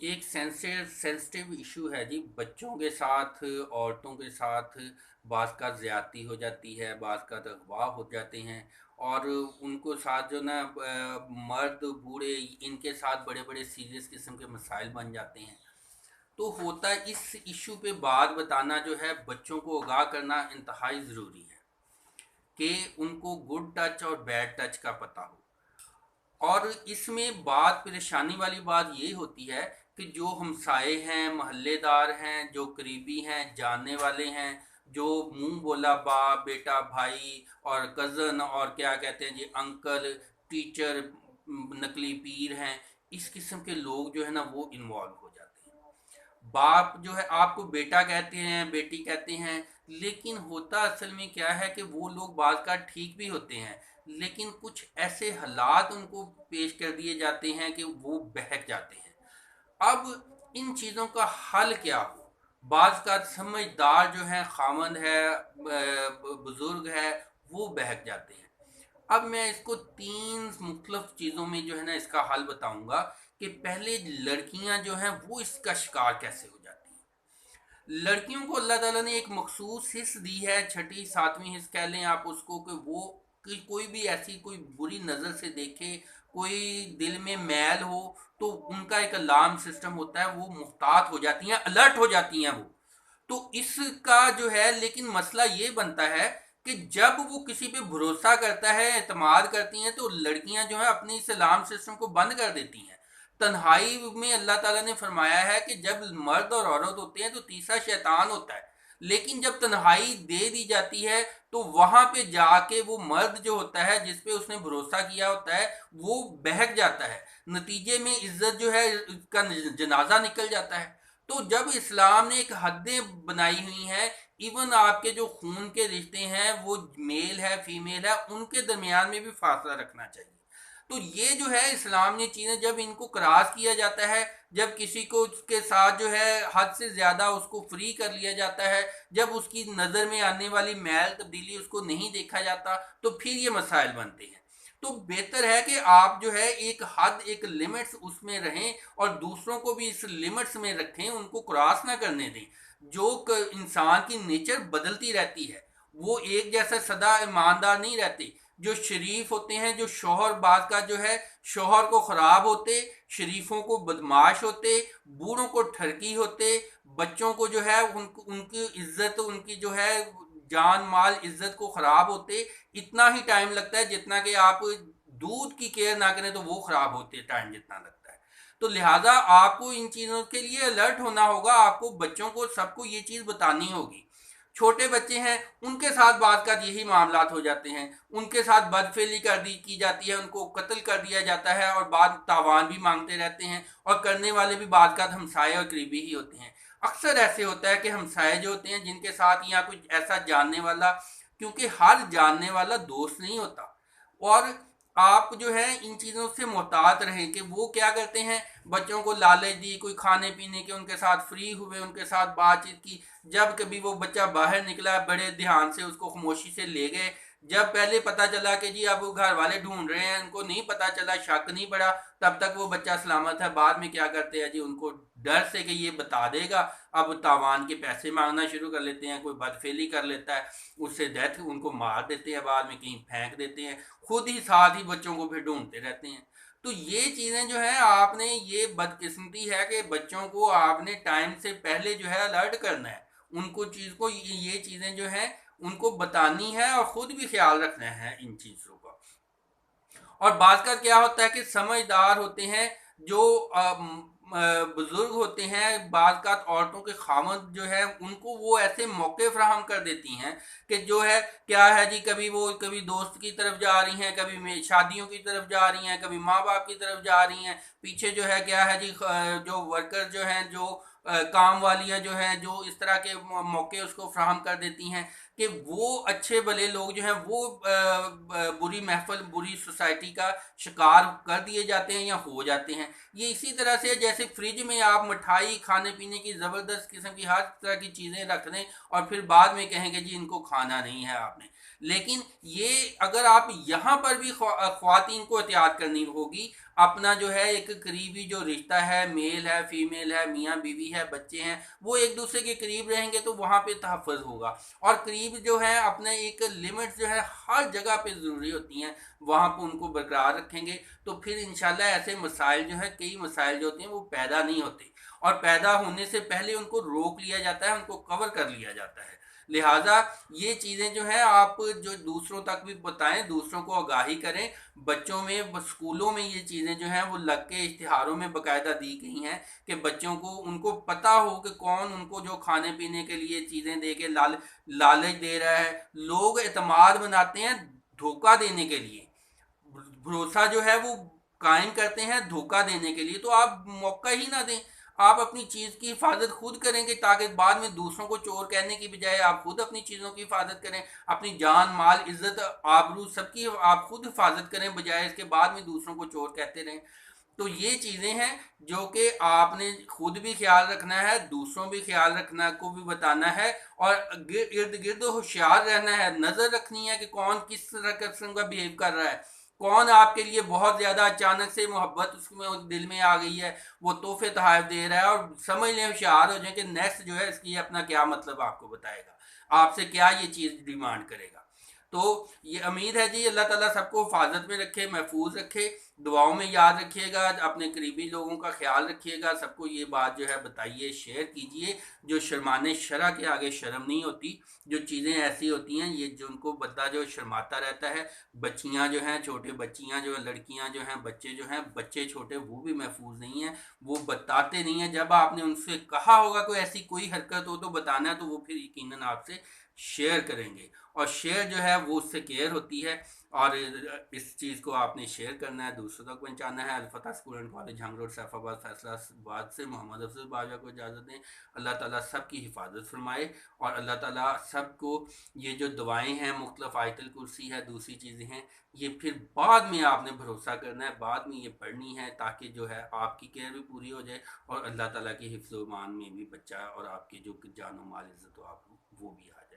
ایک sensitive issue है जी। बच्चों के साथ, औरतों के साथ बाज़ का ज़्यादती हो जाती है, बाज़ का अगवा हो जाते हैं। और उनको साथ जो ना मर्द बूढ़े, इनके साथ बड़े बड़े सीरियस किस्म के मसाइल बन जाते हैं। तो होता इस इशू पे बात बताना जो है, बच्चों को आगाह करना इंतहाई ज़रूरी है कि उनको गुड टच और बैड टच का पता हो। और इसमें बात, परेशानी वाली बात ये होती है कि जो हमसाए हैं, महल्लेदार हैं, जो करीबी हैं, जानने वाले हैं, जो मुंह बोला बाप बेटा भाई और कज़न और क्या कहते हैं जी अंकल, टीचर, नकली पीर हैं, इस किस्म के लोग जो है ना वो इन्वॉल्व हो जाते हैं। बाप जो है आपको बेटा कहते हैं, बेटी कहते हैं, लेकिन होता असल में क्या है कि वो लोग बात का ठीक भी होते हैं, लेकिन कुछ ऐसे हालात उनको पेश कर दिए जाते हैं कि वो बहक जाते हैं। अब इन चीज़ों का हल क्या हो? बाज़ का समझदार जो है, खामंद है, बुज़ुर्ग है, वो बहक जाते हैं। अब मैं इसको तीन मुख्तलिफ चीज़ों में जो है ना इसका हल बताऊंगा कि पहले लड़कियां जो हैं वो इसका शिकार कैसे हो जाती हैं। लड़कियों को अल्लाह ताला ने एक मखसूस हिस्स दी है, छठी सातवीं हिस्स कह लें आप उसको, कि वो कि कोई भी ऐसी कोई बुरी नज़र से देखे, कोई दिल में मैल हो, तो उनका एक अलार्म सिस्टम होता है, वो मुहतात हो जाती हैं, अलर्ट हो जाती हैं वो। तो इसका जो है, लेकिन मसला ये बनता है कि जब वो किसी पे भरोसा करता है, एतमाद करती हैं, तो लड़कियां जो है अपनी इस अलार्म सिस्टम को बंद कर देती हैं। तन्हाई में अल्लाह ताला ने फरमाया है कि जब मर्द और औरत होते हैं तो तीसरा शैतान होता है, लेकिन जब तन्हाई दे दी जाती है तो वहां पे जाके वो मर्द जो होता है जिस पे उसने भरोसा किया होता है वो बहक जाता है। नतीजे में इज्जत जो है का जनाजा निकल जाता है। तो जब इस्लाम ने एक हदें बनाई हुई हैं, इवन आपके जो खून के रिश्ते हैं वो मेल है फीमेल है उनके दरमियान में भी फासला रखना चाहिए। तो ये जो है इस्लाम ने चीज़ें, जब इनको क्रॉस किया जाता है, जब किसी को उसके साथ जो है हद से ज़्यादा उसको फ्री कर लिया जाता है, जब उसकी नज़र में आने वाली मैल तब्दीली उसको नहीं देखा जाता, तो फिर ये मसाइल बनते हैं। तो बेहतर है कि आप जो है एक हद, एक लिमिट्स उसमें रहें और दूसरों को भी इस लिमिट्स में रखें, उनको क्रॉस ना करने दें। जो इंसान की नेचर बदलती रहती है, वो एक जैसा सदा ईमानदार नहीं रहते। जो शरीफ होते हैं, जो शोहर बात का जो है शोहर को ख़राब होते, शरीफों को बदमाश होते, बूढ़ों को ठरकी होते, बच्चों को जो है उनकी इज्जत, उनकी जो है जान माल इज्जत को ख़राब होते, इतना ही टाइम लगता है जितना कि आप दूध की केयर ना करें तो वो ख़राब होते टाइम जितना लगता है। तो लिहाजा आपको इन चीज़ों के लिए अलर्ट होना होगा, आपको बच्चों को सबको ये चीज़ बतानी होगी। छोटे बच्चे हैं, उनके साथ बात का यही मामलात हो जाते हैं, उनके साथ बदफेली कर दी की जाती है, उनको कत्ल कर दिया जाता है और बाद तावान भी मांगते रहते हैं, और करने वाले भी बाद का हमसाए और करीबी ही होते हैं। अक्सर ऐसे होता है कि हमसाए जो होते हैं जिनके साथ या कुछ ऐसा जानने वाला, क्योंकि हर जानने वाला दोस्त नहीं होता। और आप जो है इन चीज़ों से मोहतात रहें कि वो क्या करते हैं, बच्चों को लालच दी, कोई खाने पीने के, उनके साथ फ्री हुए, उनके साथ बातचीत की। जब कभी वो बच्चा बाहर निकला, बड़े ध्यान से उसको खामोशी से ले गए। जब पहले पता चला कि जी अब वो घर वाले ढूंढ रहे हैं, उनको नहीं पता चला, शक नहीं पड़ा, तब तक वो बच्चा सलामत है। बाद में क्या करते हैं जी, उनको डर से कि ये बता देगा, अब तावान के पैसे मांगना शुरू कर लेते हैं, कोई बदफेली कर लेता है, उससे डेथ, उनको मार देते हैं, बाद में कहीं फेंक देते हैं, खुद ही साथ ही बच्चों को फिर ढूंढते रहते हैं। तो ये चीज़ें जो है, आपने ये बदकिस्मती है कि बच्चों को आपने टाइम से पहले जो है अलर्ट करना है, उनको चीज़ को, ये चीज़ें जो हैं उनको बतानी है और ख़ुद भी ख्याल रखना है इन चीज़ों का। और बात का क्या होता है कि समझदार होते हैं, जो बुजुर्ग होते हैं, बाज़ का औरतों के खामद जो है उनको वो ऐसे मौके फ्राहम कर देती हैं कि जो है क्या है जी, कभी वो कभी दोस्त की तरफ जा रही हैं, कभी शादियों की तरफ जा रही हैं, कभी माँ बाप की तरफ जा रही हैं, पीछे जो है क्या है जी, जो वर्कर जो हैं, जो काम वालियाँ जो हैं, जो इस तरह के मौके उसको फ्राहम कर देती हैं कि वो अच्छे भले लोग जो हैं वो बुरी महफिल, बुरी सोसाइटी का शिकार कर दिए जाते हैं या हो जाते हैं। ये इसी तरह से जैसे फ्रिज में आप मिठाई, खाने पीने की ज़बरदस्त किस्म की हर तरह की चीज़ें रख दें और फिर बाद में कहेंगे जी इनको खाना नहीं है आपने, لیکن یہ اگر آپ یہاں پر بھی خواتین کو احتیاط کرنی ہوگی، اپنا جو ہے ایک قریبی جو رشتہ ہے، میل ہے فیمیل ہے، میاں بیوی ہے، بچے ہیں، وہ ایک دوسرے کے قریب رہیں گے تو وہاں پہ تحفظ ہوگا۔ اور قریب جو ہے اپنے ایک لمٹ جو ہے ہر جگہ پہ ضروری ہوتی ہیں، وہاں پہ ان کو برقرار رکھیں گے تو پھر انشاءاللہ ایسے مسائل جو ہیں، کئی مسائل جو ہوتے ہیں وہ پیدا نہیں ہوتے، اور پیدا ہونے سے پہلے ان کو روک لیا جاتا ہے، ان کو کور کر لیا جاتا ہے۔ لہٰذا یہ چیزیں جو ہیں آپ جو دوسروں تک بھی بتائیں، دوسروں کو آگاہی کریں۔ بچوں میں اسکولوں میں یہ چیزیں جو ہیں وہ لگ کے اشتہاروں میں باقاعدہ دی گئی ہیں کہ بچوں کو ان کو پتہ ہو کہ کون ان کو جو کھانے پینے کے لیے چیزیں دے کے لالچ دے رہا ہے۔ لوگ اعتماد بناتے ہیں دھوکہ دینے کے لیے، بھروسہ جو ہے وہ قائم کرتے ہیں دھوکہ دینے کے لیے، تو آپ موقع ہی نہ دیں، آپ اپنی چیز کی حفاظت خود کریں گے تاکہ بعد میں دوسروں کو چور کہنے کی بجائے آپ خود اپنی چیزوں کی حفاظت کریں، اپنی جان مال عزت آبرو سب کی آپ خود حفاظت کریں، بجائے اس کے بعد میں دوسروں کو چور کہتے رہیں۔ تو یہ چیزیں ہیں جو کہ آپ نے خود بھی خیال رکھنا ہے، دوسروں بھی خیال رکھنا کو بھی بتانا ہے، اور ارد گرد ہوشیار رہنا ہے، نظر رکھنی ہے کہ کون کس طرح قسم کا بیہیو کر رہا ہے، کون آپ کے لیے بہت زیادہ اچانک سے محبت اس میں دل میں آ گئی ہے، وہ تحفے تحائف دے رہا ہے، اور سمجھ لیں ہوشیار ہو جائیں کہ نیکسٹ جو ہے اس کی اپنا کیا مطلب آپ کو بتائے گا، آپ سے کیا یہ چیز ڈیمانڈ کرے گا۔ تو یہ امید ہے جی اللہ تعالیٰ سب کو حفاظت میں رکھے، محفوظ رکھے، دعاؤں میں یاد رکھیے گا، اپنے قریبی لوگوں کا خیال رکھیے گا، سب کو یہ بات جو ہے بتائیے، شیئر کیجئے۔ جو شرمانے شرع کے آگے شرم نہیں ہوتی، جو چیزیں ایسی ہوتی ہیں یہ جو ان کو بندہ جو شرماتا رہتا ہے، بچیاں جو ہیں، چھوٹے بچیاں جو ہیں، لڑکیاں جو ہیں، بچے جو ہیں، بچے چھوٹے وہ بھی محفوظ نہیں ہیں، وہ بتاتے نہیں ہیں۔ جب آپ نے ان سے کہا ہوگا کوئی ایسی کوئی حرکت ہو تو بتانا ہے، تو وہ پھر یقیناً آپ سے شیئر کریں گے، اور شیئر جو ہے وہ اس سے کیئر ہوتی ہے، اور اس چیز کو آپ نے شیئر کرنا ہے، دوسروں تک پہنچانا ہے۔ الفتح اسکول اینڈ کالج ہنگ روڈ سیف آباد فیصلہ آباد سے محمد افضل باجوہ کو اجازت دیں۔ اللہ تعالیٰ سب کی حفاظت فرمائے، اور اللہ تعالیٰ سب کو یہ جو دعائیں ہیں، مختلف آیت الکرسی ہے، دوسری چیزیں ہیں، یہ پھر بعد میں آپ نے بھروسہ کرنا ہے، بعد میں یہ پڑھنی ہے تاکہ جو ہے آپ کی کیئر بھی پوری ہو جائے، اور اللہ تعالیٰ کی حفظ و امان میں بھی بچہ اور آپ کی جو جان و مال عزت و آپ وہ بھی آ جائے۔